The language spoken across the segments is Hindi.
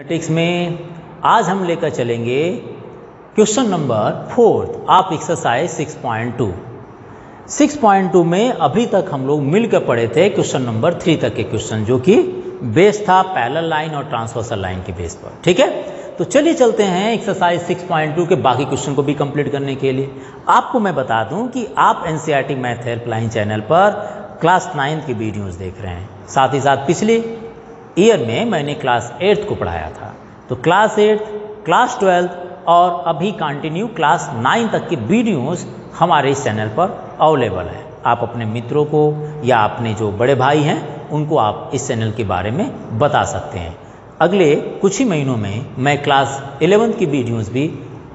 मैथमेटिक्स में आज हम लेकर चलेंगे क्वेश्चन नंबर 4 आप एक्सरसाइज 6.2। 6.2 में अभी तक हम लोग मिलकर पढ़े थे क्वेश्चन नंबर 3 तक के क्वेश्चन, जो कि बेस था पैरेलल लाइन और ट्रांसवर्सल लाइन के बेस पर। ठीक है, तो चलिए चलते हैं एक्सरसाइज 6.2 के बाकी क्वेश्चन को भी कंप्लीट करने के लिए। आपको मैं बता दूं कि आप एनसीईआरटी मैथ हेल्पलाइन चैनल पर क्लास 9 की वीडियोस देख रहे हैं, साथ ही साथ पिछले ईयर में मैंने क्लास 8 को पढ़ाया था। तो क्लास 8, क्लास 12 और अभी कंटिन्यू क्लास 9 तक की वीडियोस हमारे इस चैनल पर अवेलेबल है। आप अपने मित्रों को या अपने जो बड़े भाई हैं उनको आप इस चैनल के बारे में बता सकते हैं। अगले कुछ ही महीनों में मैं क्लास 11 की वीडियोस भी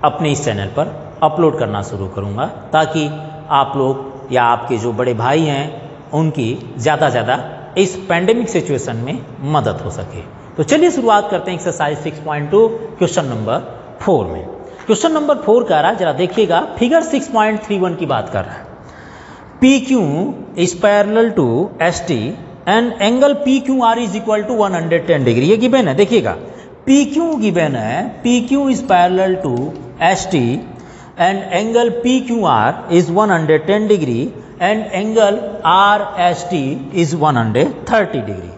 अपने इस चैनल पर अपलोड करना शुरू करूँगा, ताकि आप लोग या आपके जो बड़े भाई हैं उनकी ज़्यादा से ज़्यादा इस पैंडेमिक सिचुएशन में मदद हो सके। तो चलिए शुरुआत करते हैं एक्सरसाइज 6.2 क्वेश्चन नंबर 4 में। क्वेश्चन नंबर 4 कह रहा है, जरा देखिएगा, फिगर 6.31 की बात कर रहा है। PQ is parallel to ST and angle PQR is equal to 110 degree. ये गिवन है, देखिएगा PQ गिवन है, PQ is parallel to ST and angle PQR is 110 degree and angle RST is 130 degree.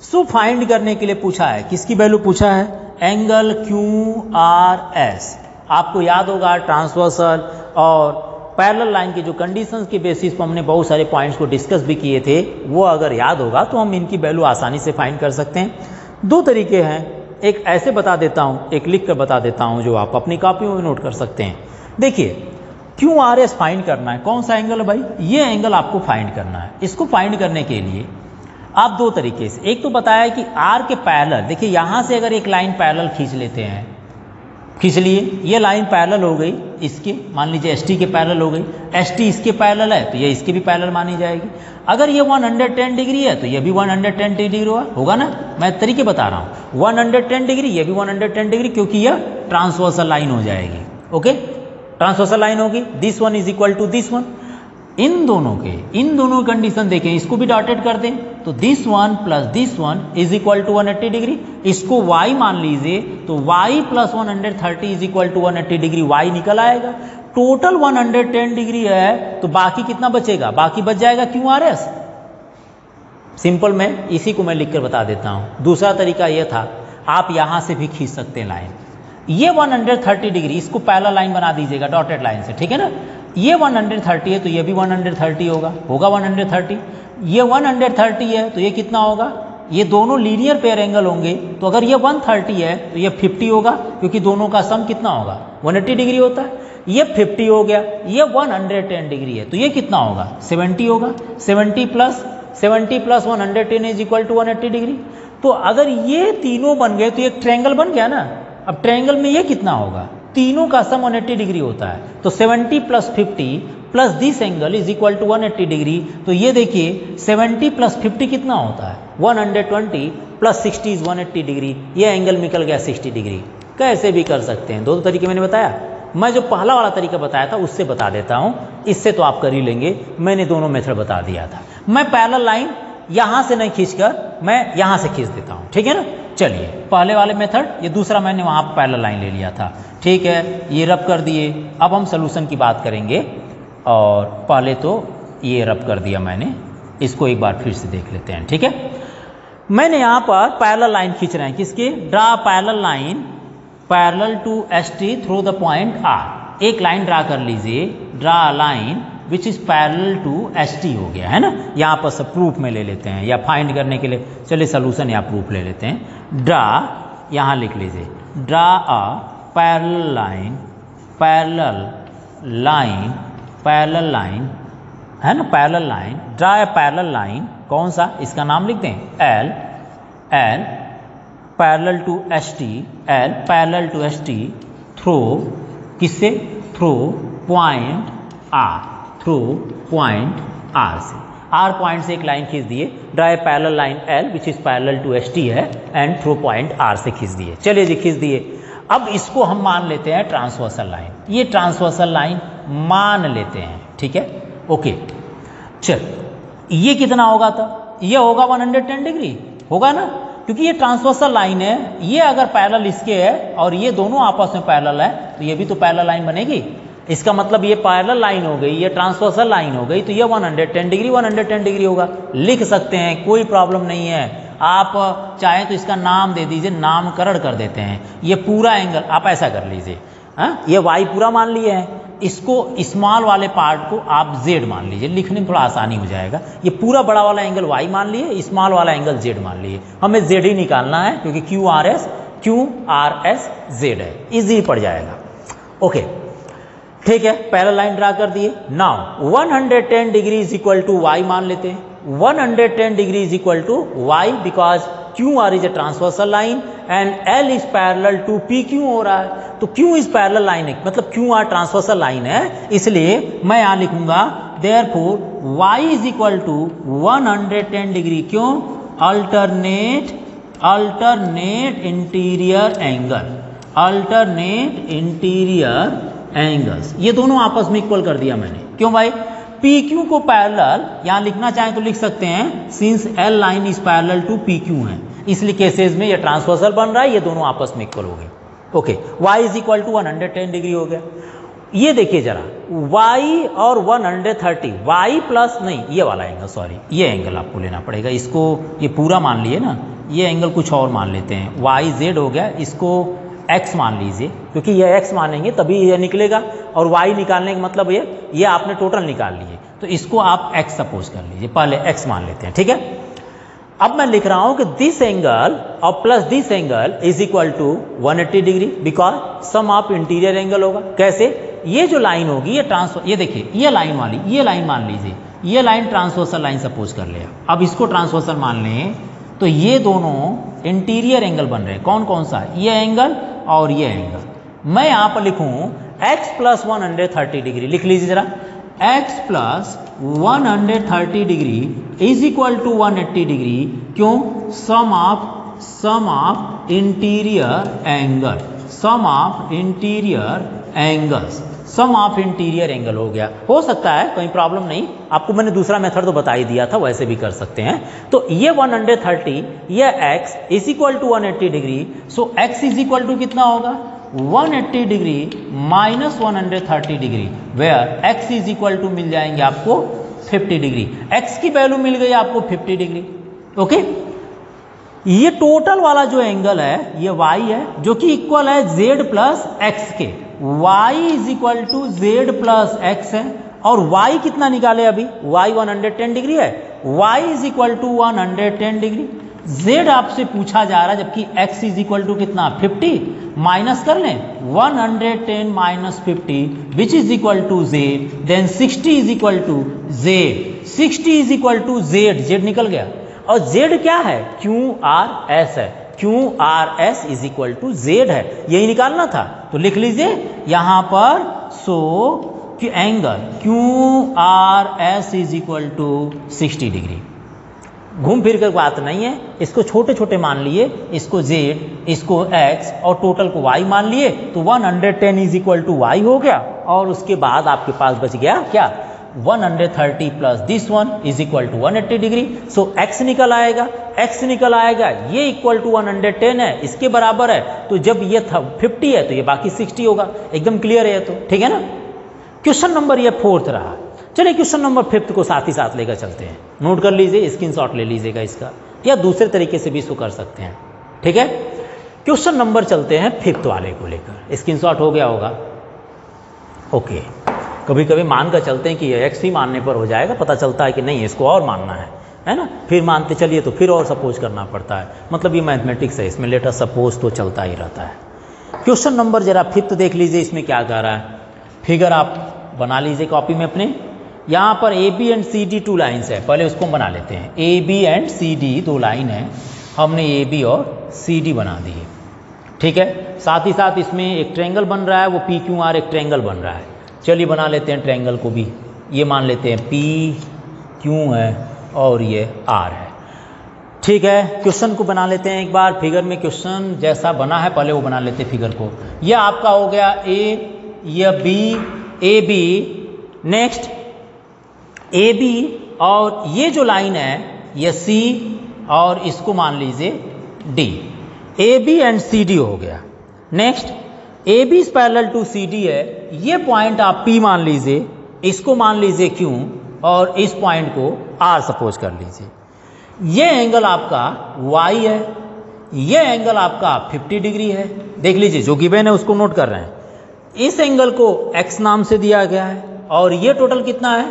So find करने के लिए पूछा है, किसकी वैल्यू पूछा है? Angle QRS। आपको याद होगा ट्रांसवर्सल और पैरेलल लाइन की जो कंडीशंस के बेसिस पर हमने बहुत सारे पॉइंट्स को डिस्कस भी किए थे, वो अगर याद होगा तो हम इनकी वैल्यू आसानी से फाइंड कर सकते हैं। दो तरीके हैं, एक ऐसे बता देता हूँ, एक लिख कर बता देता हूँ, जो आप अपनी कॉपियों में नोट कर सकते हैं। देखिए QRS फाइंड करना है, कौन सा एंगल है भाई? ये एंगल आपको फाइंड करना है। इसको फाइंड करने के लिए आप दो तरीके से, एक तो बताया कि R के पैरेलल, देखिए यहां से अगर एक लाइन पैरेलल खींच लेते हैं, खींच लिए, ये लाइन पैरेलल हो गई इसके, मान लीजिए ST के पैरेलल हो गई, ST इसके पैरेलल है तो ये इसके भी पैरेलल मानी जाएगी। अगर ये 110 डिग्री है तो ये भी 110 डिग्री होगा ना, मैं तरीके बता रहा हूँ। 110 डिग्री, ये भी 110 डिग्री, क्योंकि यह ट्रांसवर्सल लाइन हो जाएगी। ओके, ट्रांसवर्सल लाइन होगी, this one is equal to this one. इन दोनों कंडीशन देखें, इसको भी डॉटेड कर दें, तो this one plus this one is equal to 180 degree. इसको y मान लीजिए, तो y plus 130 is equal to 180 degree, y निकल आएगा। टोटल 110 डिग्री है, तो बाकी कितना बचेगा? बाकी बच जाएगा QRS। सिंपल, में इसी को मैं लिखकर बता देता हूं। दूसरा तरीका यह था, आप यहां से भी खींच सकते हैं लाइन, ये 130 डिग्री, इसको पैरेलल लाइन बना दीजिएगा डॉटेड लाइन से, ठीक है ना। ये 130 है तो ये भी 130 होगा 130। ये 130 है तो ये कितना होगा? ये दोनों लीनियर पेयर एंगल होंगे, तो अगर ये 130 है तो ये 50 होगा, क्योंकि दोनों का सम कितना होगा? 180 डिग्री होता है। ये 50 हो गया, ये 110 डिग्री है तो ये कितना होगा? 70 होगा। 70 plus 110 is equal to 180 degree. तो अगर ये तीनों बन गए तो एक ट्रायंगल बन गया ना। अब ट्रायंगल में ये कितना होगा? तीनों का सम 180 डिग्री होता है, तो 70 plus 50 plus this angle is equal to 180 degree. तो ये देखिए 70 प्लस 50 कितना होता है? 120 प्लस 60 इज 180 डिग्री। ये एंगल निकल गया 60 डिग्री। कैसे भी कर सकते हैं, दो तरीके मैंने बताया। मैं जो पहला वाला तरीका बताया था उससे बता देता हूँ, इससे तो आप कर ही लेंगे, मैंने दोनों मेथड बता दिया था। मैं पैरेलल लाइन यहां से नहीं खींचकर मैं यहां से खींच देता हूं, ठीक है ना। चलिए, पहले वाले मेथड, ये दूसरा मैंने वहां पैरेलल लाइन ले लिया था, ठीक है, ये रब कर दिए। अब हम सोल्यूशन की बात करेंगे, और पहले तो ये रब कर दिया मैंने, इसको एक बार फिर से देख लेते हैं, ठीक है। मैंने यहां पर पैरेलल लाइन खींच रहे हैं, किसके? Draw parallel line parallel to ST through the point R। एक लाइन ड्रा कर लीजिए, draw line which is parallel to ST हो गया है ना। यहाँ पर सब प्रूफ में ले लेते हैं, या फाइंड करने के लिए, चलिए सोल्यूशन या प्रूफ ले लेते हैं। ड्रा, यहाँ लिख लीजिए, ड्रा अ पैरेलल लाइन है ना, parallel line, draw a parallel line, कौन सा? इसका नाम लिख दें, L parallel to ST, L parallel to ST through, किससे? Through point R, through point R से। R पॉइंट से एक लाइन खींच दिए, draw a parallel line L which is parallel to ST है, एंड थ्रू पॉइंट R से खींच दिए। चलिए जी, खींच दिए। अब इसको हम मान लेते हैं ट्रांसवर्सल लाइन, ये ट्रांसवर्सल लाइन मान लेते हैं, ठीक है, ओके। चल, ये कितना होगा? तो ये होगा 110 डिग्री, होगा ना। क्योंकि ये ट्रांसवर्सल लाइन है, ये अगर पैरेलल इसके है और ये दोनों आपस में पैरेलल है तो ये भी तो पैरेलल लाइन बनेगी। इसका मतलब ये पैरेलल लाइन हो गई, ये ट्रांसवर्सल लाइन हो गई, तो ये 110 डिग्री 110 डिग्री होगा। लिख सकते हैं, कोई प्रॉब्लम नहीं है। आप चाहे तो इसका नाम दे दीजिए, नामकरण कर देते हैं। ये पूरा एंगल आप ऐसा कर लीजिए, ये y पूरा मान लिए हैं, इसको स्मॉल वाले पार्ट को आप z मान लीजिए, लिखने में थोड़ा आसानी हो जाएगा। ये पूरा बड़ा वाला एंगल y मान लिए, स्मॉल वाला एंगल z मान लिए। हमें z ही निकालना है क्योंकि QRS z है, इजी पड़ जाएगा। ओके ठीक है, पैरेलल लाइन ड्रा कर दिए। Now 110 degree is equal to y मान लेते हैं। 110 degree is equal to y because QR is a transversal line and L is parallel to PQ हो रहा है, तो Q इज पैरेलल लाइन है, मतलब QR ट्रांसवर्सल लाइन है, इसलिए मैं यहां लिखूंगा therefore y is equal to 110 degree. क्यों? Alternate interior angle, alternate interior angles, ये दोनों आपस में इक्वल कर दिया मैंने। क्यों भाई? PQ को पैरेलल यहां लिखना चाहें तो लिख सकते हैं, since L line is parallel to PQ है, इसलिए केसेस में ये ट्रांसवर्सल बन रहा है, ये दोनों आपस में इक्वल हो गए। Okay, y is equal to 110 degree हो गया। ये देखिए जरा, y और 130, y प्लस नहीं, ये वाला एंगल, सॉरी ये एंगल आपको लेना पड़ेगा, इसको ये पूरा मान लिए ना, ये एंगल कुछ और मान लेते हैं। YZ हो गया, इसको x मान लीजिए, क्योंकि ये x मानेंगे तभी ये निकलेगा, और y निकालने का मतलब ये आपने टोटल निकाल लिए, तो इसको आप x सपोज कर लीजिए, पहले x मान लेते हैं। ठीक है, अब मैं लिख रहा हूं कि दिस एंगल और plus this angle is equal to 180 degree because sum of interior angle होगा। कैसे? ये जो लाइन होगी, ये देखिए, ये लाइन वाली, ये लाइन मान लीजिए, ये लाइन ट्रांसवर्सल लाइन सपोज कर ले। अब इसको ट्रांसवर्सल मान लें तो ये दोनों इंटीरियर एंगल बन रहे हैं। कौन कौन सा? ये एंगल और ये एंगल। मैं यहां पर लिखूं x प्लस 130 डिग्री, लिख लीजिए जरा, x प्लस 130 degree is equal to 180 degree. क्यों? Sum of interior angle, sum of interior angles, sum of interior angle हो गया। हो सकता है, कोई प्रॉब्लम नहीं, आपको मैंने दूसरा मेथड तो बता ही दिया था, वैसे भी कर सकते हैं। तो ये 130, ये x is equal to 180 degree, so x is equal to कितना होगा? 180 degree minus 130 degree, where x is equal to मिल जाएंगे आपको 50 डिग्री। x की वैल्यू मिल गई आपको 50 डिग्री। ओके, ये टोटल वाला जो एंगल है ये y है, जो कि इक्वल है z प्लस x के। y is equal to z plus x है, और y कितना निकाले अभी? y 110 डिग्री है, y is equal to 110 degree. z आपसे पूछा जा रहा है, जबकि x इज इक्वल टू कितना? 50, माइनस कर लें 110 minus 50 which is equal to z, then 60 is equal to z, 60 is equal to z निकल गया। और z क्या है? QRS है, QRS is equal to z है, यही निकालना था। तो लिख लीजिए यहां पर, सो कि angle QRS is equal to 60 degree. घूम फिर कर बात नहीं है, इसको छोटे छोटे मान लिए, इसको z, इसको x और टोटल को y मान लिए, तो 110 इज इक्वल टू y हो गया। और उसके बाद आपके पास बच गया क्या? 130 plus this one is equal to 180 degree. So x निकल आएगा, x निकल आएगा, ये इक्वल टू 110 है, इसके बराबर है, तो जब ये 50 है तो ये बाकी 60 होगा। एकदम क्लियर है तो, ठीक है ना। क्वेश्चन नंबर ये 4th रहा। चलिए क्वेश्चन नंबर 5th को साथ ही साथ लेकर चलते हैं। नोट कर लीजिए, स्क्रीनशॉट ले लीजिएगा इसका, या दूसरे तरीके से भी इसको कर सकते हैं। ठीक है, क्वेश्चन नंबर चलते हैं 5th वाले को लेकर। स्क्रीनशॉट हो गया होगा? ओके, कभी कभी मान कर चलते हैं कि ये x ही मानने पर हो जाएगा, पता चलता है कि नहीं इसको और मानना है ना, फिर मानते चलिए तो फिर और सपोज करना पड़ता है। मतलब ये मैथमेटिक्स है, इसमें लेटर सपोज तो चलता ही रहता है। क्वेश्चन नंबर जरा 5th देख लीजिए, इसमें क्या कह रहा है। फिगर आप बना लीजिए कॉपी में अपने। यहाँ पर AB एंड CD 2 लाइन्स है, पहले उसको बना लेते हैं। AB एंड CD 2 लाइन है, हमने AB और CD बना दी है। ठीक है, साथ ही साथ इसमें एक ट्रायंगल बन रहा है, वो PQR एक ट्रायंगल बन रहा है। चलिए बना लेते हैं ट्रायंगल को भी, ये मान लेते हैं PQ है और ये R है। ठीक है, क्वेश्चन को बना लेते हैं एक बार। फिगर में क्वेश्चन जैसा बना है पहले वो बना लेते हैं फिगर को। यह आपका हो गया A, यह B, AB, नेक्स्ट AB, और ये जो लाइन है ये C, और इसको मान लीजिए D, A B and C D हो गया। Next A B is parallel to C D है, ये पॉइंट आप पी मान लीजिए, इसको मान लीजिए क्यू, और इस पॉइंट को आर सपोज कर लीजिए। ये एंगल आपका वाई है, ये एंगल आपका 50 डिग्री है। देख लीजिए जो गिवन है उसको नोट कर रहे हैं। इस एंगल को एक्स नाम से दिया गया है और ये टोटल कितना है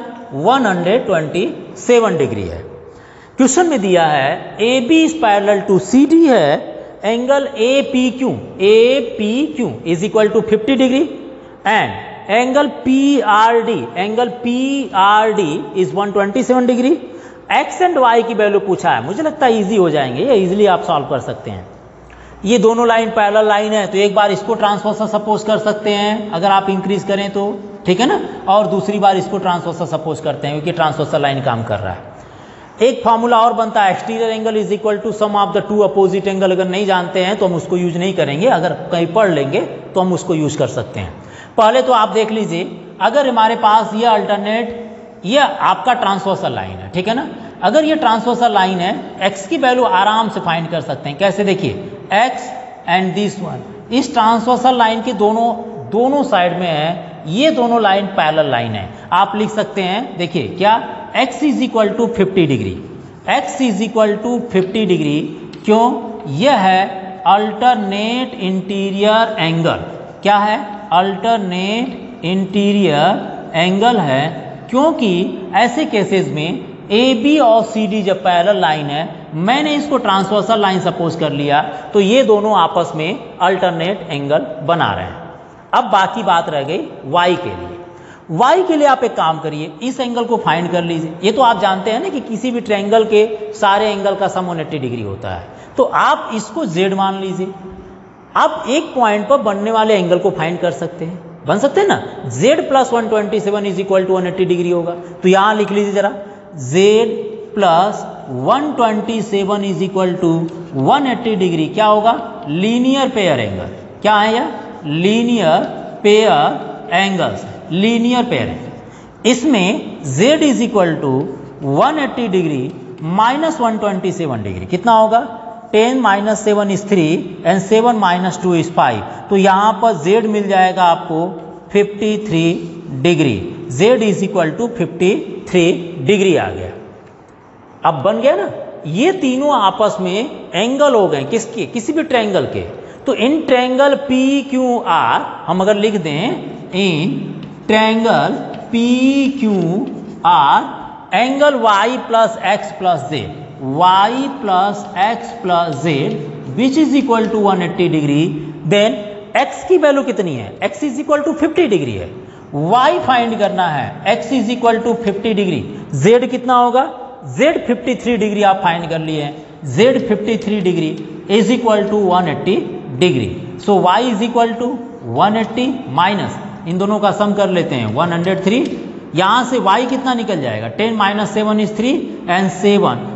127 डिग्री है। क्वेश्चन में दिया है A B is parallel to C D है, angle A P Q is equal to 50 degree and angle P R D is 127 degree. X and Y की वैल्यू पूछा है, मुझे लगता है इजी हो जाएंगे, ये इजीली आप सॉल्व कर सकते हैं। ये दोनों लाइन पैरेलल लाइन है तो एक बार इसको ट्रांसवर्सल सपोज कर सकते हैं अगर आप इंक्रीज करें तो, ठीक है ना, और दूसरी बार इसको ट्रांसवर्सल सपोज करते हैं क्योंकि ट्रांसवर्सल लाइन काम कर रहा है। एक फॉर्मूला और बनता है exterior angle is equal to sum of the two opposite angle. अगर नहीं जानते हैं तो हम उसको यूज नहीं करेंगे, अगर कहीं पढ़ लेंगे तो हम उसको यूज कर सकते हैं। पहले तो आप देख लीजिए, अगर हमारे पास ये अल्टरनेट, ये आपका ट्रांसवर्सल लाइन है, ठीक है ना, अगर ये ट्रांसवर्सल लाइन है x की वैल्यू आराम से फाइंड कर सकते हैं। कैसे, देखिए x एंड दिस वन, इस ट्रांसवर्सल लाइन के दोनों साइड में है, ये दोनों लाइन पैरेलल लाइन है। आप लिख सकते हैं, देखिए क्या, x is equal to 50 degree, x is equal to 50 degree, क्यों, यह है अल्टरनेट इंटीरियर एंगल। क्या है, अल्टरनेट इंटीरियर एंगल है, क्योंकि ऐसे केसेस में ए बी और सी डी जब पैरेलल लाइन है, मैंने इसको ट्रांसवर्सल लाइन सपोज कर लिया तो ये दोनों आपस में अल्टरनेट एंगल बना रहे हैं। अब बाकी बात रह गई y के लिए। y के लिए आप एक काम करिए, इस एंगल को फाइंड कर लीजिए। ये तो आप जानते हैं ना कि किसी भी ट्रायंगल के सारे एंगल का सम 180 डिग्री होता है, तो आप इसको z मान लीजिए। आप एक पॉइंट पर बनने वाले एंगल को फाइंड कर सकते हैं, बन सकते हैं ना, z plus 127 is equal to 180 degree होगा। तो यहां लिख लीजिए जरा, z plus 127 is equal to 180 degree क्या होगा, लीनियर पेयर एंगल। क्या है यह, linear pair angles, linear pair angle. इसमें z is equal to 180 degree minus 127 degree कितना होगा, 10 minus 7 is 3 and 7 minus 2 is 5। तो यहाँ पर z मिल जाएगा आपको 53 degree, z is equal to 53 degree आ गया। अब बन गया ना, ये तीनों आपस में एंगल हो गए किसके, किसी भी ट्रायंगल के। तो in triangle P Q R हम अगर लिख दें, in triangle P Q R angle y plus x plus z, y plus x plus z which is equal to 180 degree. Then x की वैल्यू कितनी है, x is equal to 50 degree है, y फाइंड करना है, x is equal to 50 degree, z कितना होगा, z 53 डिग्री आप फाइंड कर लिए हैं, z 53 degree is equal to 180 degree. So y is equal to 180 minus इन दोनों का सम कर लेते हैं 103, यहां से y कितना निकल जाएगा, 10 minus 7 is 3 and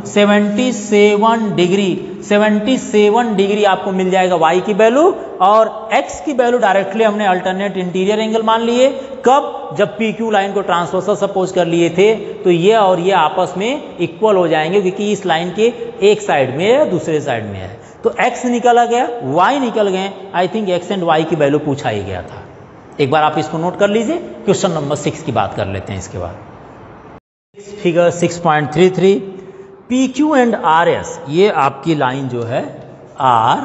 77 degree, 77 degree आपको मिल जाएगा y की वैल्यू। और x की वैल्यू डायरेक्टली हमने अल्टरनेट इंटीरियर एंगल मान लिए, कब, जब पी क्यू लाइन को ट्रांसवर्सल सपोज कर लिए थे, तो ये और ये आपस में इक्वल हो जाएंगे क्योंकि इस लाइन के एक साइड में है दूसरे साइड में है। तो x निकला गया, y निकल गए। I think x and y की वैल्यू पूछा ही गया था। एक बार आप इसको नोट कर लीजिए। क्वेश्चन नंबर 6 की बात कर लेते हैं इसके बाद। Figure 6.33, P Q and R S, ये आपकी लाइन जो है आर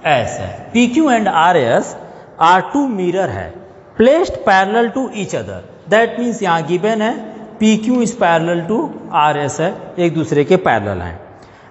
एस है। P Q and R S are two mirror है placed parallel to each other, that means यहाँ गिवन है P Q is parallel to R S है, एक दूसरे के पैरेलल हैं।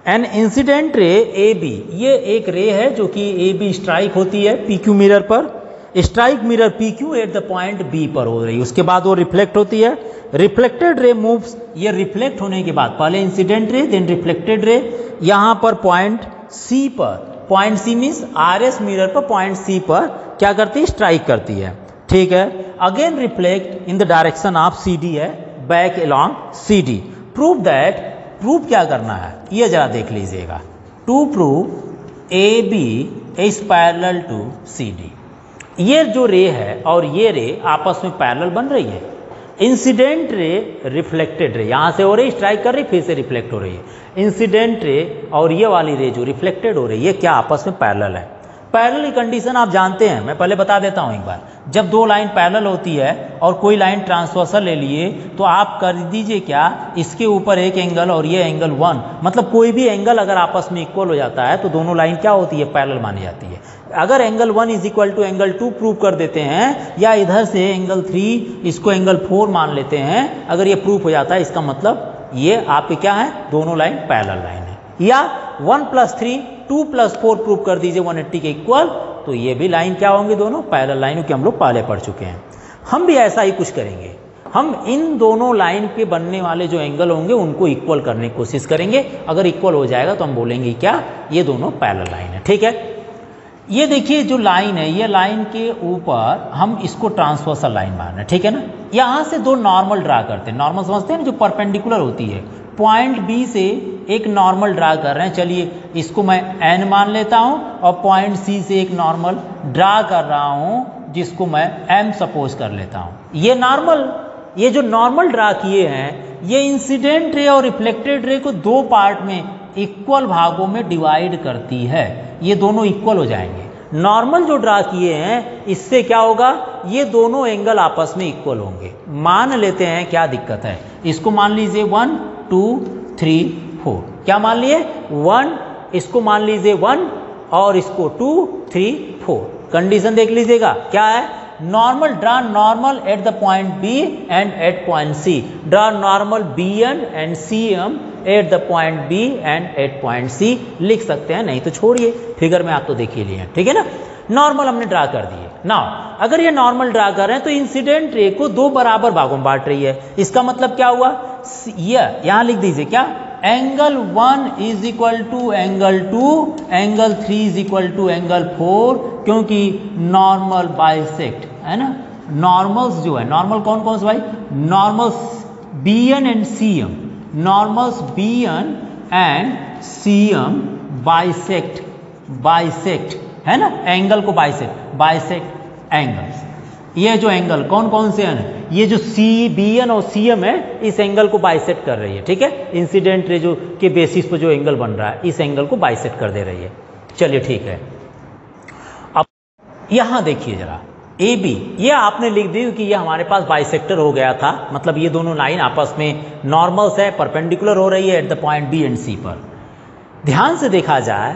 An incident ray A B, ये एक रे है जो कि ए बी स्ट्राइक होती है पी क्यू मिरर पर, strike mirror P Q at the point B पर हो रही है, उसके बाद वो रिफ्लेक्ट होती है। रिफ्लेक्टेड रे मूव्स, ये रिफ्लेक्ट होने के बाद पहले incident ray then reflected ray, यहाँ पर पॉइंट सी पर, point C means R S mirror पर पॉइंट सी पर क्या करती है, स्ट्राइक करती है, ठीक है। Again reflect in the direction of C D है, back along C D. Prove that, prove क्या करना है ये जरा देख लीजिएगा। To prove A B is parallel to C D, ये जो रे है और ये रे आपस में पैरेलल बन रही है। इंसिडेंट रे रिफ्लेक्टेड रे, यहाँ से हो रही स्ट्राइक कर रही फिर से रिफ्लेक्ट हो रही है, इंसिडेंट रे और ये वाली रे जो रिफ्लेक्टेड हो रही है ये क्या आपस में पैरेलल है। पैरेलल की कंडीशन आप जानते हैं, मैं पहले बता देता हूँ एक बार। जब दो लाइन पैरेलल होती है और कोई लाइन ट्रांसवर्सल ले लिए तो आप कर दीजिए क्या, इसके ऊपर एक एंगल और ये एंगल 1, मतलब कोई भी एंगल अगर आपस में इक्वल हो जाता है तो दोनों लाइन क्या होती है, पैरेलल मानी जाती है। अगर angle 1 is equal to angle 2 prove कर देते हैं, या इधर से एंगल 3 इसको एंगल 4 मान लेते हैं, अगर ये प्रूफ हो जाता है इसका मतलब ये आपके क्या है, दोनों लाइन पैरेलल लाइन है। या 1 + 3 2 + 4 प्रूव कर दीजिए 180 के इक्वल, तो ये भी लाइन क्या होंगे, दोनों पैरेलल लाइनों के हम लोग पहले पढ़ चुके हैं। हम भी ऐसा ही कुछ करेंगे, हम इन दोनों लाइन के बनने वाले जो एंगल होंगे उनको इक्वल करने की कोशिश करेंगे। अगर इक्वल हो जाएगा तो हम बोलेंगे क्या, ये दोनों पैरेलल लाइन है। ठीक है, ये देखिए जो लाइन है, ये लाइन के ऊपर हम इसको ट्रांसवर्सल लाइन मान रहे हैं, ठीक है ना। यहाँ से दो नॉर्मल ड्रा करते हैं, नॉर्मल समझते हैं ना, जो परपेंडिकुलर होती है। पॉइंट बी से एक नॉर्मल ड्रा कर रहे हैं, चलिए इसको मैं एन मान लेता हूँ, और पॉइंट सी से एक नॉर्मल ड्रा कर रहा हूँ जिसको मैं एम सपोज कर लेता हूँ। ये नॉर्मल, ये जो नॉर्मल ड्रा किए हैं ये इंसिडेंट रे और रिफ्लेक्टेड रे को दो पार्ट में इक्वल भागों में डिवाइड करती है, ये दोनों इक्वल हो जाएंगे। नॉर्मल जो ड्रा किए हैं इससे क्या होगा, ये दोनों एंगल आपस में इक्वल होंगे। मान लेते हैं, क्या दिक्कत है, इसको मान लीजिए 1 2 3 4, क्या मान लिए 1, इसको मान लीजिए 1 और इसको 2 3 4। कंडीशन देख लीजिएगा क्या है, normal, draw normal at the point B and at point C, draw normal B N and C M at the point B and at point C लिख सकते हैं, नहीं तो छोड़िए, फिगर में आप तो देख ही लिए, ठीक है ना। नॉर्मल हमने ड्रा कर दिए। नाउ अगर ये नॉर्मल ड्रा कर रहे हैं तो इंसिडेंट रे को दो बराबर भागों में बांट रही है, इसका मतलब क्या हुआ, ये यहाँ लिख दीजिए क्या, angle 1 is equal to angle 2, angle 3 is equal to angle 4, क्योंकि नॉर्मल बाइसेक्ट है ना। नॉर्मल्स जो है, नॉर्मल कौन कौन से भाई, normals B N and C M, normals B N and C M bisect, bisect है ना, एंगल को बाइसेक्ट, बाइसेक्ट एंगल्स। ये जो एंगल कौन कौन से हैं, ये जो सी बी एन और सी एम है इस एंगल को बाइसेक्ट कर रही है, ठीक है। इंसिडेंट रे जो के बेसिस पर जो एंगल बन रहा है इस एंगल को बाइसेक्ट कर दे रही है। चलिए ठीक है, अब यहां देखिए जरा ए बी, ये आपने लिख दी कि ये हमारे पास बाइसेक्टर हो गया था, मतलब ये दोनों लाइन आपस में नॉर्मल्स है, परपेंडिकुलर हो रही है at the point B and C पर। ध्यान से देखा जाए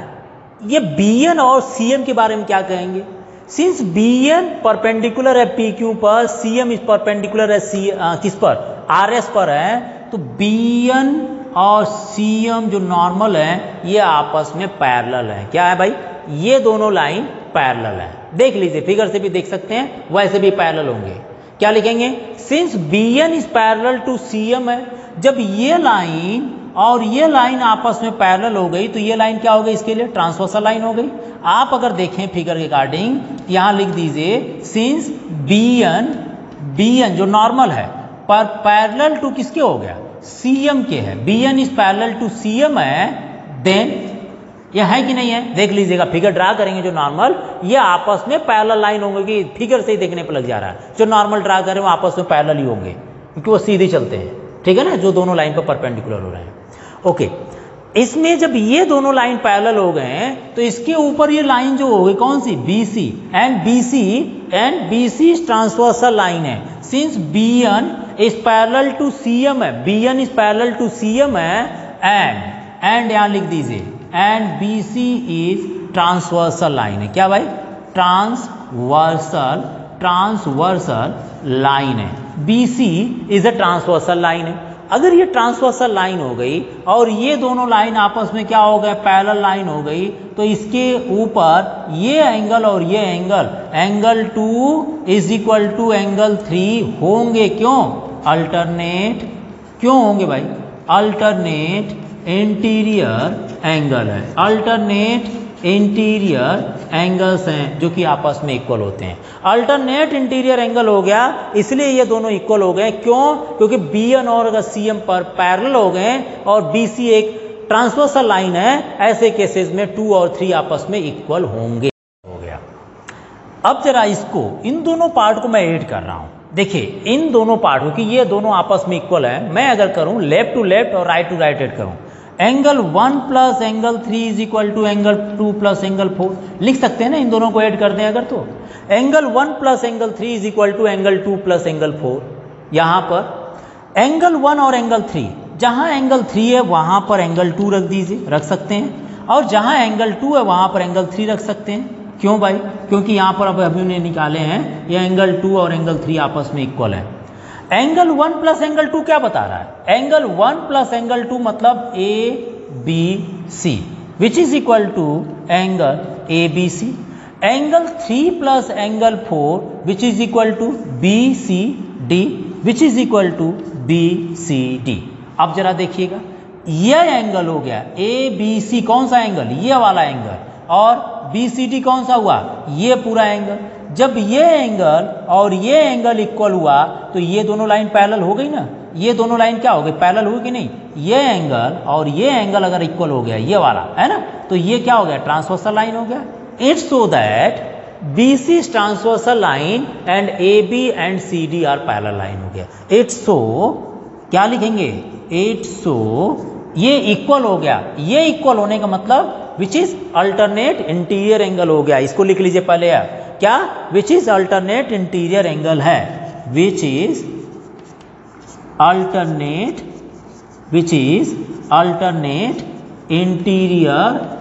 ये बी एन और सी एम के बारे में क्या कहेंगे, सिंस बी एन परपेंडिकुलर है पी क्यू पर, सी एम इस परपेंडिकुलर है सी किस पर, आर एस पर है, तो बी एन और सी एम जो नॉर्मल है ये आपस में पैरेलल है। क्या है भाई, ये दोनों लाइन पैरेलल है, देख लीजिए फिगर से भी देख सकते हैं, वैसे भी पैरेलल होंगे। क्या लिखेंगे, since B N is parallel to C M है, जब ये लाइन और ये लाइन आपस में पैरेलल हो गई तो ये लाइन क्या हो गई, इसके लिए ट्रांसवर्सल लाइन हो गई। आप अगर देखें फिगर के अकॉर्डिंग, यहां लिख दीजिए सिंस बी एन जो नॉर्मल है पर पैरेलल टू किसके हो गया, सी एम के है, B N is parallel to C M है, देन यह है कि नहीं है, देख लीजिएगा फिगर ड्रा करेंगे जो नॉर्मल, ये आपस में पैरेलल लाइन होंगे, कि फिगर से ही देखने पर लग जा रहा है, जो नॉर्मल ड्रा करें वो आपस में पैरेलल ही होंगे क्योंकि वो सीधे चलते हैं, ठीक है ना, जो दोनों लाइन पर परपेंडिकुलर हो रहे हैं। ओके, इसमें जब ये दोनों लाइन पैरेलल हो गए हैं तो इसके ऊपर ये लाइन जो हो गई कौन सी, BC, and BC is transversal line है, since BN is parallel to CM है, BN is parallel to CM है, एंड यहां लिख दीजिए and BC is transversal line है। क्या भाई, ट्रांसवर्सल लाइन है, BC is a transversal line है। अगर ये ट्रांसवर्सल लाइन हो गई और ये दोनों लाइन आपस में क्या हो गए, पैरेलल लाइन हो गई, तो इसके ऊपर ये एंगल और ये angle 2 is equal to angle 3 होंगे। क्यों, अल्टरनेट क्यों होंगे भाई, अल्टरनेट इंटीरियर एंगल है, अल्टरनेट इंटीरियर एंगल्स हैं जो कि आपस में इक्वल होते हैं। अल्टरनेट इंटीरियर एंगल हो गया इसलिए ये दोनों इक्वल हो गए। क्यों, क्योंकि BN और CM पर पैरेलल हो गए और BC एक ट्रांसवर्सल लाइन है, ऐसे केसेस में 2 और 3 आपस में इक्वल होंगे। हो गया। अब जरा इसको, इन दोनों पार्ट को मैं ऐड कर रहा हूं, देखिए इन दोनों पार्टों की ये दोनों आपस में इक्वल है। मैं अगर करूं लेफ्ट टू लेफ्ट और राइट टू राइट ऐड करूं, angle 1 plus angle 3 is equal to angle 2 plus angle 4 लिख सकते हैं ना, इन दोनों को ऐड कर दें अगर, तो angle 1 plus angle 3 is equal to angle 2 plus angle 4। यहाँ पर एंगल 1 और एंगल 3, जहाँ एंगल 3 है वहाँ पर एंगल 2 रख दीजिए, रख सकते हैं, और जहाँ एंगल 2 है वहाँ पर एंगल 3 रख सकते हैं। क्यों भाई? क्योंकि यहाँ पर अब अभी उन्हें निकाले हैं, ये एंगल 2 और एंगल 3 आपस में इक्वल है। एंगल 1 प्लस एंगल 2 क्या बता रहा है? एंगल 1 प्लस एंगल 2 मतलब A B C which is equal to angle A B C. Angle 3 plus angle 4 which is equal to B C D which is equal to B C D. अब जरा देखिएगा, यह एंगल हो गया ए बी सी, कौन सा एंगल? ये वाला एंगल, और बी सी डी कौन सा हुआ? ये पूरा एंगल। जब ये एंगल और ये एंगल इक्वल हुआ तो ये दोनों लाइन पैरेलल हो गई ना, ये दोनों लाइन क्या हो गई? पैरेलल हुई कि नहीं? ये एंगल और ये एंगल अगर इक्वल हो गया, ये वाला है ना, तो ये क्या हो गया? ट्रांसवर्सल लाइन हो गया। It's so that BC is transversal line and AB and CD are parallel line हो गया। It's so क्या लिखेंगे? It's so ये इक्वल हो गया। ये इक्वल होने का मतलब which is alternate interior angle हो गया। इसको लिख लीजिए पहले यार, क्या? Which is alternate interior angle है, which is alternate, which is alternate interior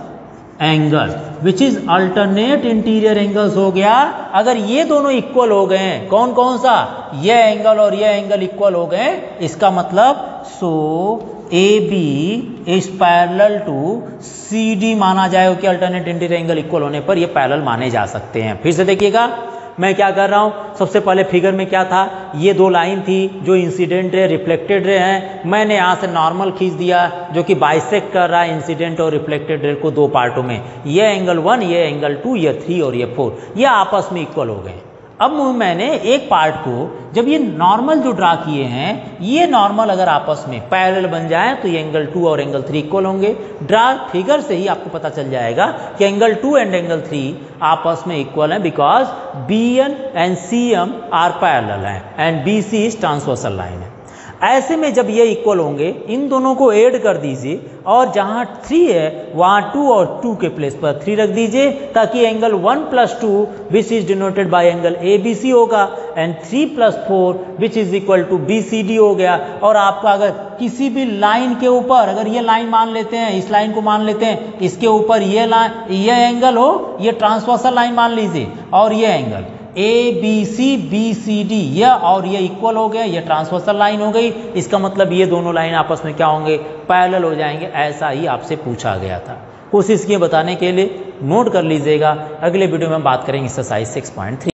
angle, which is alternate interior angles हो गया। अगर ये दोनों इक्वल हो गए, कौन कौन सा? ये एंगल और ये एंगल इक्वल हो गए, इसका मतलब so A B is parallel to C D माना जाएगा कि अल्टरनेट इंटीरियर एंगल इक्वल होने पर ये पैरेलल माने जा सकते हैं। फिर से देखिएगा मैं क्या कर रहा हूँ। सबसे पहले फिगर में क्या था? ये दो लाइन थी जो इंसिडेंट रे रिफ्लेक्टेड रे हैं। मैंने यहाँ से नॉर्मल खींच दिया जो कि बाइसेक्ट कर रहा है इंसिडेंट और रिफ्लेक्टेड रे को दो पार्टों में। ये एंगल 1, ये एंगल 2, ये 3 और ये 4, ये आपस में इक्वल हो गए। अब मैंने एक पार्ट को, जब ये नॉर्मल जो ड्रा किए हैं, ये नॉर्मल अगर आपस में पैरेलल बन जाए तो ये एंगल 2 और एंगल 3 इक्वल होंगे। ड्रा फिगर से ही आपको पता चल जाएगा कि एंगल 2 एंड एंगल 3 आपस में इक्वल हैं, because BN and CM are parallel हैं and BC is transversal line है। ऐसे में जब ये इक्वल होंगे, इन दोनों को ऐड कर दीजिए और जहाँ 3 है वहाँ 2 और 2 के प्लेस पर 3 रख दीजिए, ताकि angle 1 + 2 which is denoted by angle ABC होगा and 3 + 4 which is equal to BCD हो गया। और आपका अगर किसी भी लाइन के ऊपर, अगर ये लाइन मान लेते हैं, इस लाइन को मान लेते हैं, इसके ऊपर ये लाइन, ये एंगल हो, ये ट्रांसवर्सल लाइन मान लीजिए, और ये एंगल ABC BCD ये और ये इक्वल हो गया, ये ट्रांसवर्सल लाइन हो गई। इसका मतलब ये दोनों लाइन आपस में क्या होंगे? पैरेलल हो जाएंगे। ऐसा ही आपसे पूछा गया था। कोशिश किए बताने के लिए, नोट कर लीजिएगा। अगले वीडियो में बात करेंगे एक्सरसाइज 6.3।